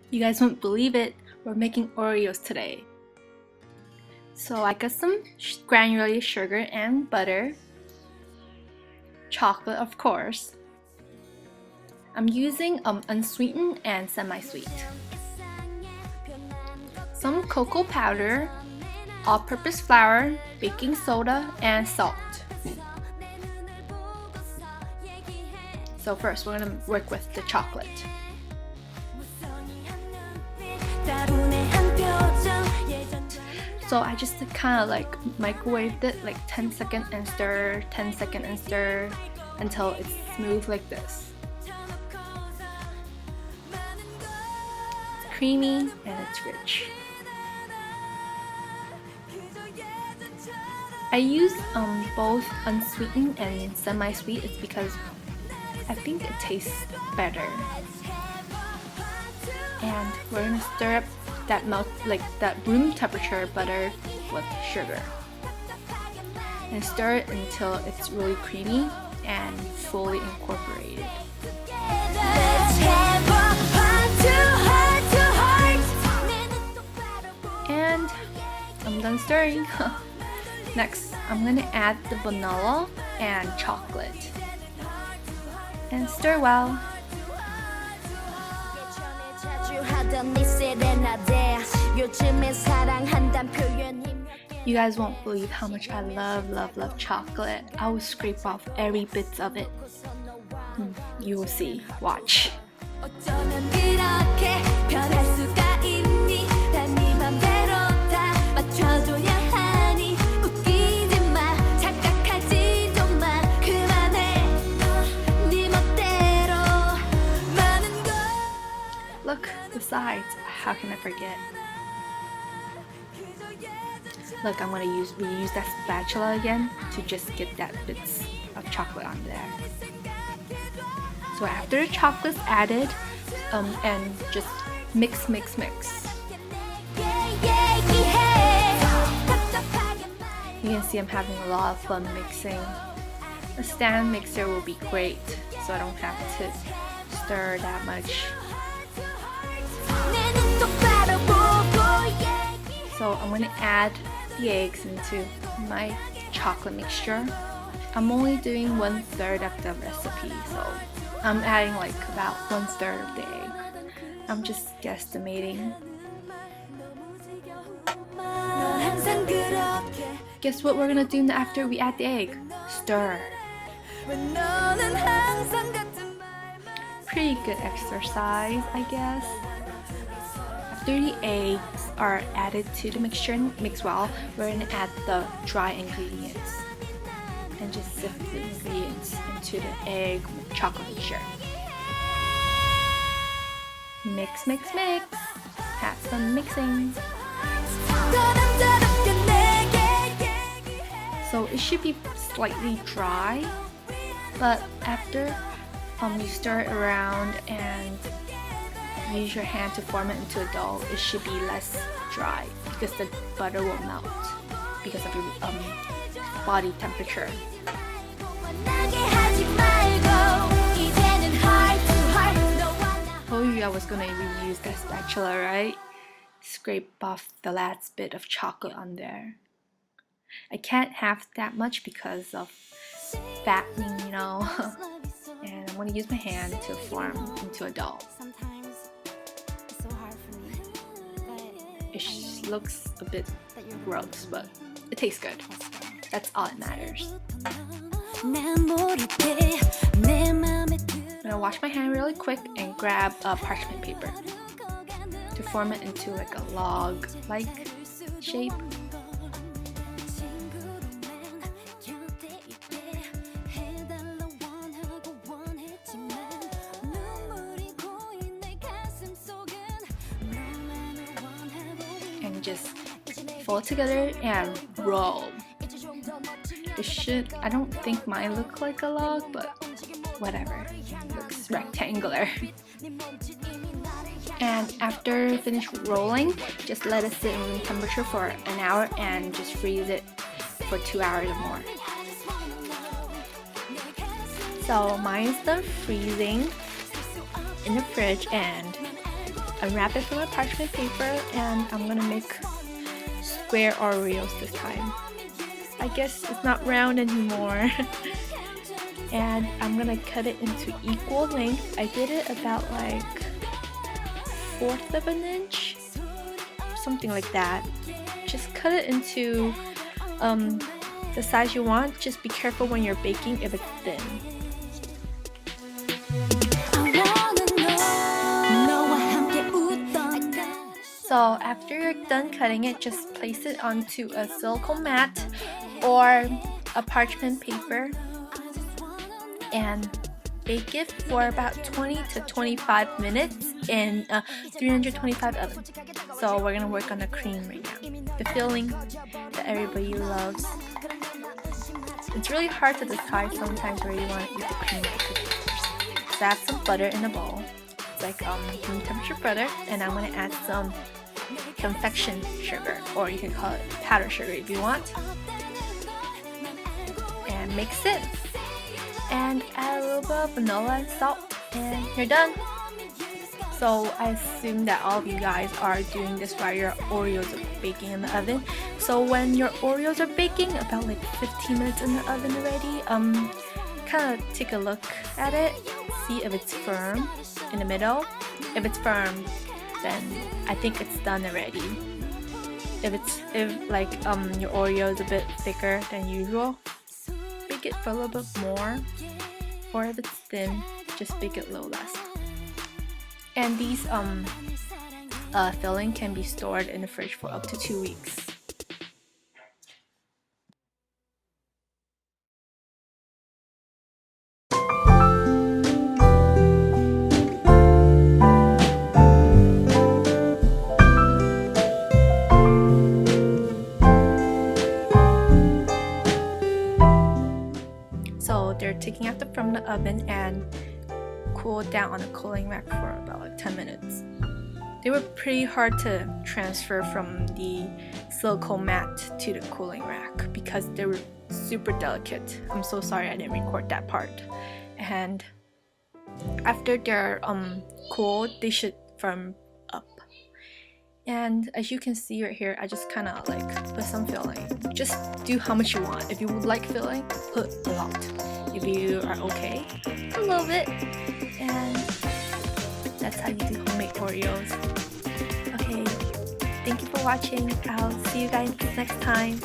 You guys won't believe it, we're making Oreos today. So I got some granulated sugar and butter, chocolate of course. I'm using unsweetened and semi-sweet. Some cocoa powder, all-purpose flour, baking soda, and salt. So first we're gonna work with the chocolate. So I just kind of like microwaved it like 10 seconds and stir, 10 seconds and stir until it's smooth like this. It's creamy and it's rich. I use both unsweetened and semi-sweet. It's because I think it tastes better. And we're gonna stir up that room temperature butter with sugar and stir it until it's really creamy and fully incorporated. And I'm done stirring. Next, I'm gonna add the vanilla and chocolate and stir well. You guys won't believe how much I love chocolate. I will scrape off every bit of it. You will see. Watch. Look, the sides. How can I forget? Look, I'm gonna reuse that spatula again to just get that bits of chocolate on there. So after the chocolate's added, and just mix. You can see I'm having a lot of fun mixing. A stand mixer will be great, so I don't have to stir that much. So I'm going to add the eggs into my chocolate mixture. I'm only doing 1/3 of the recipe, so I'm adding like about 1/3 of the egg. I'm just guesstimating. Guess what we're gonna do after we add the egg? Stir. Pretty good exercise, I guess. After the eggs are added to the mixture and mix well, we're going to add the dry ingredients and just sift the ingredients into the egg with chocolate mixture. Mix. Have some mixing. So it should be slightly dry, but after you stir it around and use your hand to form it into a dough, it should be less dry because the butter will melt because of your body temperature. Told you I was gonna reuse that spatula, right? Scrape off the last bit of chocolate on there. I can't have that much because of fattening, you know. And I'm gonna use my hand to form into a dough. It looks a bit gross, but it tastes good. That's all that matters. I'm gonna wash my hand really quick and grab a parchment paper to form it into like a log-like shape. And just fold together and roll. I don't think mine look like a log, but whatever. It looks rectangular. And after finish rolling, just let it sit in room temperature for an hour and just freeze it for 2 hours or more. So mine's done freezing in the fridge, and unwrap it from a parchment paper, and I'm gonna make square Oreos this time. I guess it's not round anymore. And I'm gonna cut it into equal length. I did it about like 1/4 of an inch, something like that. Just cut it into the size you want. Just be careful when you're baking if it's thin. So after you're done cutting it, just place it onto a silicone mat or a parchment paper and bake it for about 20 to 25 minutes in a 325 oven. So we're gonna work on the cream right now, the filling that everybody loves. It's really hard to decide sometimes where you want to eat the cream or cookie first. So I have some butter in a bowl. It's like room temperature butter, and I'm gonna add some confection sugar, or you can call it powder sugar if you want, and mix it. And add a little bit of vanilla and salt, and you're done. So I assume that all of you guys are doing this while your Oreos are baking in the oven. So when your Oreos are baking, about like 15 minutes in the oven already, kind of take a look at it, see if it's firm in the middle. If it's firm, then I think it's done already. If your Oreo is a bit thicker than usual, bake it for a little bit more, or if it's thin, just bake it a little less. And these filling can be stored in the fridge for up to 2 weeks. So they're taking out from the oven and cooled down on a cooling rack for about like 10 minutes. They were pretty hard to transfer from the silicone mat to the cooling rack because they were super delicate. I'm so sorry I didn't record that part. And after they're cooled, they should firm up. And as you can see right here, I just kind of like put some filling. Just do how much you want. If you would like filling, put a lot. If you are okay, a little bit. And that's how you do homemade Oreos. Okay, thank you for watching. I'll see you guys next time.